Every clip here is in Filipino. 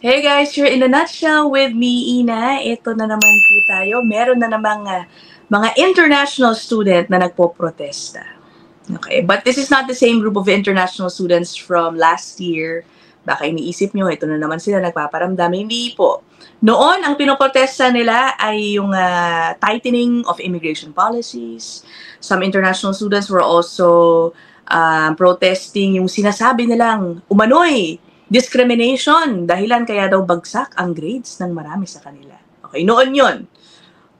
Hey guys, you're in a nutshell with me, Ina. Ito na naman po tayo. Meron na namang mga international student na nagpo-protesta. Okay, but this is not the same group of international students from last year. Baka iniisip nyo, ito na naman sila nagpaparamdam. Hindi po. Noon, ang pinoprotesta nila ay yung tightening of immigration policies. Some international students were also protesting yung sinasabi nilang umano'y discrimination, dahilan kaya daw bagsak ang grades ng marami sa kanila. Okay, noon yon.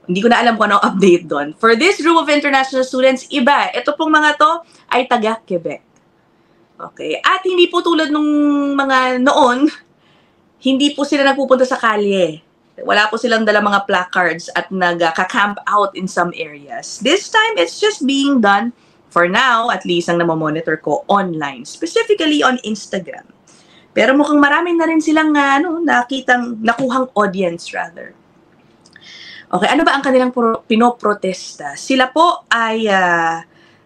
Hindi ko na alam kung anong update doon. For this group of international students, iba. Ito pong mga to ay taga-Quebec. Okay, at hindi po tulad nung mga noon, hindi po sila nagpupunta sa kalye. Wala po silang dala mga placards at nagka-camp out in some areas. This time, it's just being done, for now, at least ang namomonitor ko, online. Specifically on Instagram. Pero mukhang maraming na rin silang nakuhang audience rather. Okay, ano ba ang kanilang pinoprotesta? Sila po ay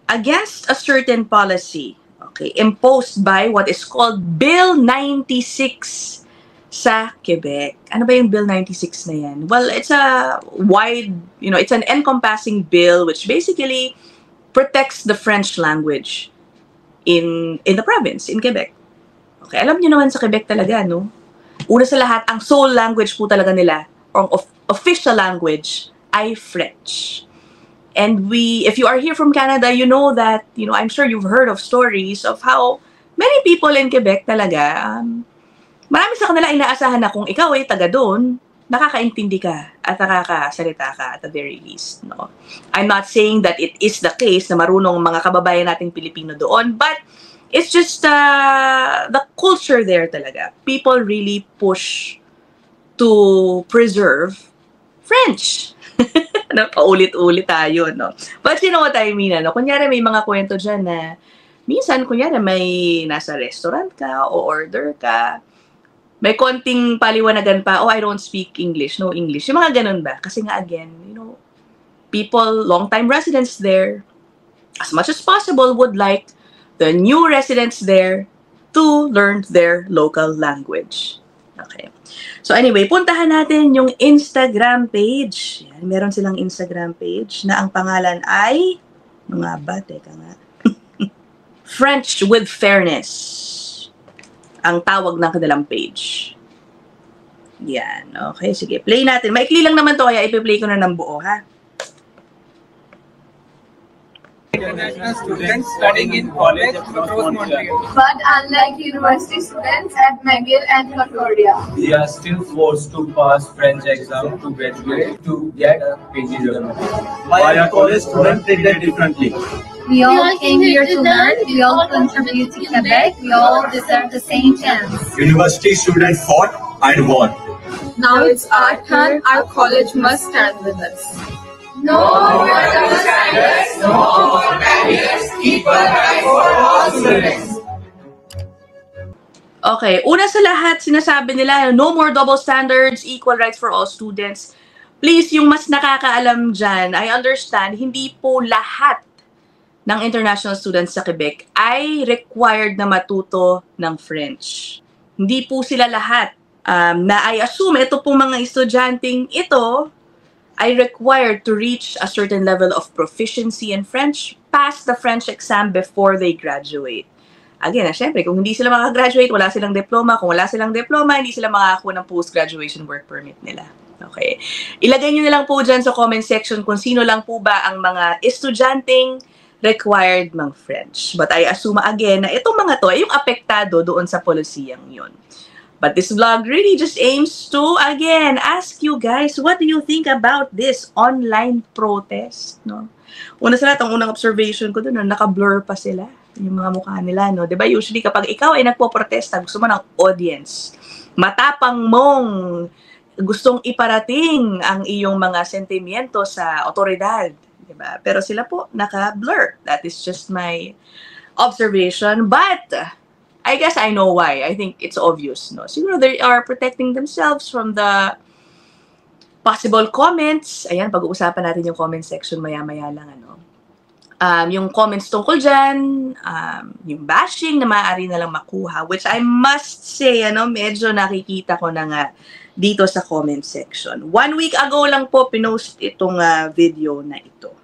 against a certain policy, okay, imposed by what is called Bill 96 sa Quebec. Ano ba yung Bill 96 na yan? Well, it's a wide, it's an encompassing bill which basically protects the French language in the province, in Quebec. Okay, alam niyo naman sa Quebec talaga, no? Una sa lahat, ang sole language po talaga nila, or official language, ay French. And if you are here from Canada, you know that, I'm sure you've heard of stories of how many people in Quebec talaga, marami sa kanila inaasahan na kung ikaw ay taga doon, nakakaintindi ka at nakakasalita ka at the very least, no? I'm not saying that it is the case na marunong mga kababayan nating Pilipino doon, but it's just the culture there talaga. People really push to preserve French. Paulit-ulit tayo, no? But you know what I mean, ano? Kunyari may mga kwento dyan na minsan, kunyari may nasa restaurant ka o order ka, may konting paliwanagan pa, I don't speak English, no English. Yung mga ganun ba? Kasi nga again, people, long-time residents there, as much as possible would like the new residents there to learn their local language. Okay. So anyway, puntahan natin yung Instagram page. Yan, meron silang Instagram page na ang pangalan ay, teka nga. French with Fairness. Ang tawag ng kanilang page. Yan. Okay, sige. Play natin. Maikli lang naman to, kaya ipi-play ko na ng buo, ha? International students studying in college across Montreal. But unlike university students at McGill and Concordia, we are still forced to pass French exam to graduate to get a PG diploma. While a college student treated differently. we all came here to learn, we all contribute to Quebec, we all deserve the same chance. University students fought and won. Now it's our turn, our college must stand with us. No more double standards, no more barriers, equal rights for all students. Okay, una sa lahat, sinasabi nila, no more double standards, equal rights for all students. Please, yung mas nakakaalam dyan, I understand, hindi po lahat ng international students sa Quebec ay required na matuto ng French. Hindi po sila lahat. Na I assume, ito pong mga estudyanteng ito ay required to reach a certain level of proficiency in French, pass the French exam before they graduate. Again, syempre, kung hindi sila makagraduate, wala silang diploma. Kung wala silang diploma, hindi sila makakakuha ng post-graduation work permit nila. Okay? Ilagay nyo na lang po dyan sa comment section kung sino lang po ba ang mga estudyanteng required ng French. But I assume again na itong mga to ay yung apektado doon sa polisiyang yun. But this vlog really just aims to, again, ask you guys, what do you think about this online protest, no? Una sa lahat, ang unang observation ko doon, naka-blur pa sila, yung mga mukha nila, no? Diba, usually kapag ikaw ay nagpo-protesta, gusto mo ng audience, matapang mong gustong iparating ang iyong mga sentimiento sa otoridad, diba? Pero sila po, naka-blur. That is just my observation. But I guess I know why. I think it's obvious, no? Siguro they are protecting themselves from the possible comments. Ayan, pag-uusapan natin yung comment section maya-maya lang, ano? yung comments tungkol dyan, yung bashing na maaari na lang makuha, which I must say, medyo nakikita ko na nga dito sa comment section. 1 week ago lang po pinost itong video na ito.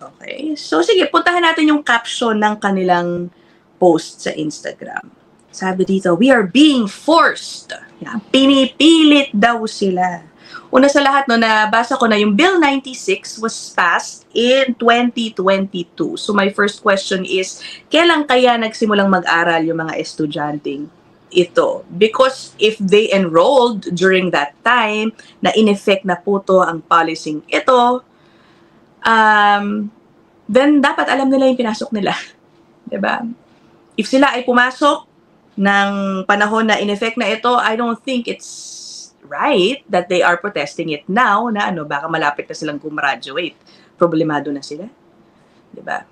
Okay, so sige, puntahan natin yung caption ng kanilang post sa Instagram. Sabi dito, we are being forced. Yan, pinipilit daw sila. Una sa lahat, nabasa ko na yung Bill 96 was passed in 2022. So my first question is, kailan kaya nagsimulang mag-aral yung mga estudyanteng ito? Because if they enrolled during that time, na in-effect na po to ang policing ito, then dapat alam nila yung pinasok nila. Diba? If sila ay pumasok ng panahon na in-effect na ito, I don't think it's right that they are protesting it now na baka malapit na silang gumraduate. Problemado na sila. Diba?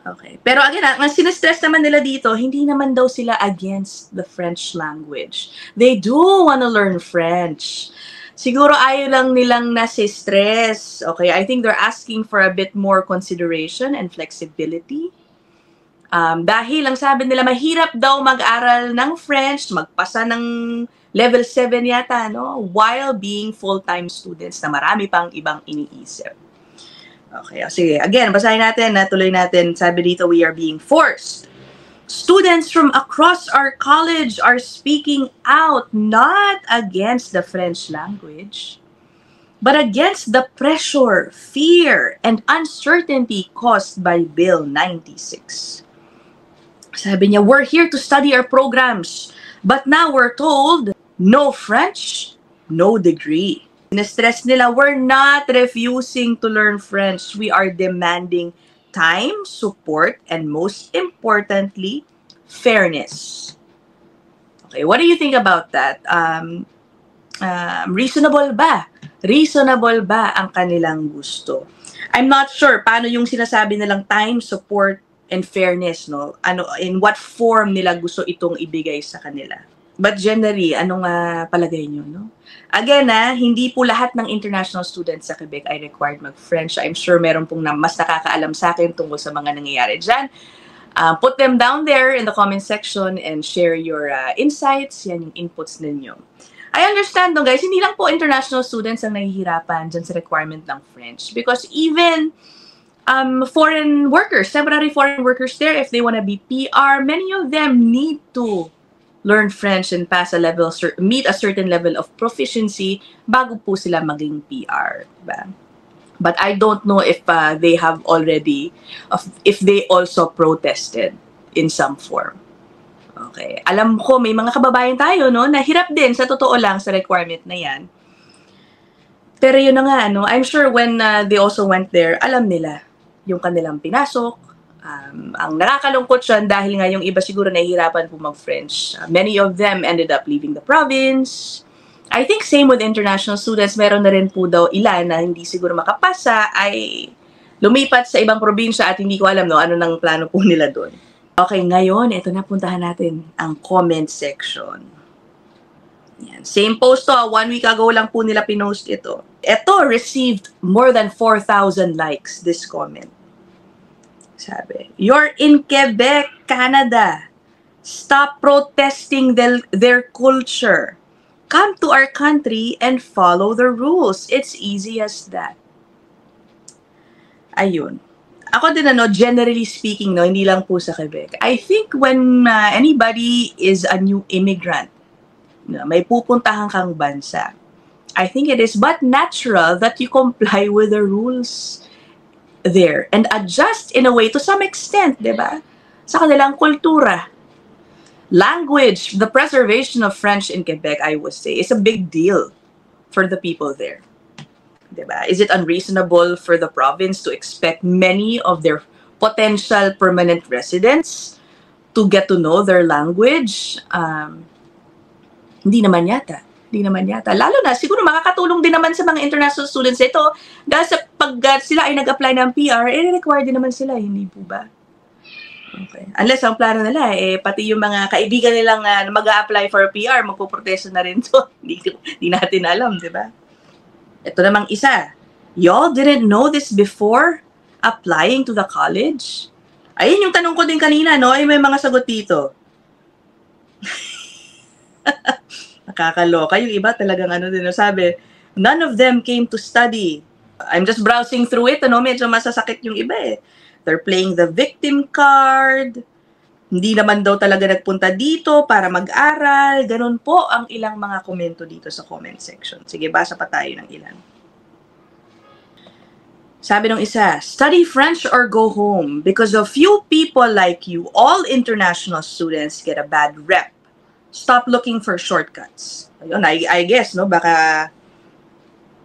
Okay. Pero again, ang sinistress naman nila dito, hindi naman daw sila against the French language. They do want to learn French. Siguro ayaw lang nilang nasi-stress. Okay, I think they're asking for a bit more consideration and flexibility. Dahil ang sabi nila, mahirap daw mag-aral ng French, magpasa ng level 7 yata, while being full-time students na marami pang ibang iniisip. Okay, sige. Again, basahin natin, tuloy natin. Sabi dito, we are being forced. Students from across our college are speaking out not against the French language, but against the pressure, fear, and uncertainty caused by Bill 96. Sabi niya, we're here to study our programs, but now we're told, no French, no degree. Sinestress nila, we're not refusing to learn French. We are demanding time, support, and most importantly, fairness. Okay, what do you think about that? Reasonable ba? Reasonable ba ang kanilang gusto? I'm not sure paano yung sinasabi nilang time, support, and fairness, in what form nila gusto itong ibigay sa kanila. But generally, anong palagay nyo, Again, hindi po lahat ng international students sa Quebec ay required mag-French. I'm sure meron pong mas nakakaalam sa akin tungkol sa mga nangyayari dyan. Put them down there in the comment section and share your insights. Yan yung inputs ninyo. I understand, guys, hindi lang po international students ang nahihirapan dyan sa requirement ng French. Because even foreign workers, temporary foreign workers there, if they want to be PR, many of them need to learn French and pass a level, meet a certain level of proficiency bago po sila maging PR, diba? But I don't know if they have already, if they also protested in some form. Okay. Alam ko, may mga kababayan tayo, na hirap din, sa totoo lang, sa requirement na yan. Pero yun na nga, I'm sure when they also went there, alam nila yung kanilang pinasok. Ang nakakalungkot siya dahil nga yung iba siguro nahihirapan po mag-French. Many of them ended up leaving the province. I think same with international students, meron na rin po daw ilan na hindi siguro makapasa ay lumipat sa ibang probinsya at hindi ko alam ano nang plano po nila doon. Okay, ngayon, ito na, puntahan natin ang comment section. Yan. Same post to, 1 week ago lang po nila pinost ito. Ito received more than 4,000 likes, this comment. Sabi, you're in Quebec, Canada. Stop protesting their culture. Come to our country and follow the rules. It's easy as that. Ayun. Ako din, generally speaking, hindi lang po sa Quebec. I think when anybody is a new immigrant, may pupuntahan kang bansa, I think it is but natural that you comply with the rules there and adjust in a way to some extent, diba? Sa kanilang kultura. Language, the preservation of French in Quebec, I would say, is a big deal for the people there. Diba? Is it unreasonable for the province to expect many of their potential permanent residents to get to know their language? Hindi naman yata. Hindi naman yata. Lalo na, siguro makakatulong din naman sa mga international students ito dahil sa pag sila ay nag-apply ng PR, required din naman sila, hindi po ba? Okay. Unless ang plano nila, pati yung mga kaibigan nilang mag-a-apply for PR, magpuprotesto na rin to. Hindi natin alam, di ba? Ito namang isa. Y'all didn't know this before? applying to the college? Ayun yung tanong ko din kanina, no? Ay, may mga sagot dito. Nakakaloka. Yung iba talagang ano din, no? Sabi, none of them came to study. I'm just browsing through it, ano? Medyo masasakit yung iba eh. They're playing the victim card. Hindi naman daw talaga nagpunta dito para mag-aral. Ganun po ang ilang mga komento dito sa comment section. Sige, basa pa tayo ng ilan. Sabi ng isa, study French or go home. Because of few people like you, all international students get a bad rep. Stop looking for shortcuts. Ayun, I guess, no? Baka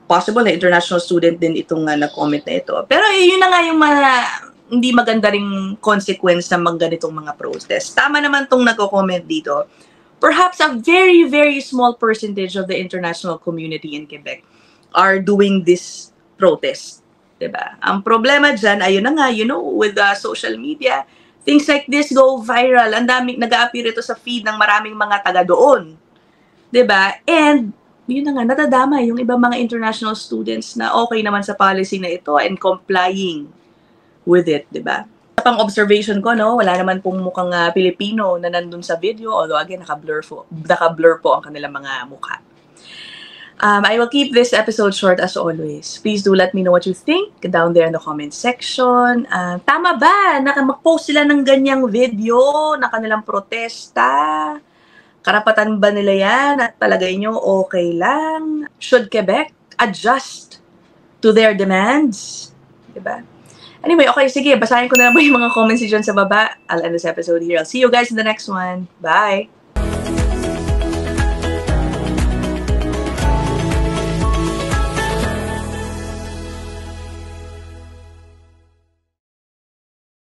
possible na international student din itong nag-comment na ito. Pero yun na nga yung mga hindi maganda ring consequence ng mga ganitong mga protest. Tama naman tong nagko-comment dito. Perhaps a very, very small percentage of the international community in Quebec are doing this protest. Diba? Ang problema dyan, ayun na nga, you know, with social media, things like this go viral. Ang daming nag-a-appear ito sa feed ng maraming mga taga doon. Diba? And, yun na nga, natadama yung ibang mga international students na okay naman sa policy na ito and complying with it, diba? Pang observation ko, no, wala naman pong mukhang Pilipino na nandun sa video, although again, naka-blur po ang kanilang mga mukha. I will keep this episode short as always. Please do let me know what you think down there in the comment section. Tama ba na mag-post sila ng ganyang video na kanilang protesta? Karapatan ba nila yan at palagay nyo okay lang? Should Quebec adjust to their demands? Diba? Anyway, okay, sige, basahin ko na lang yung mga comments dyan sa baba. I'll end this episode here. I'll see you guys in the next one. Bye!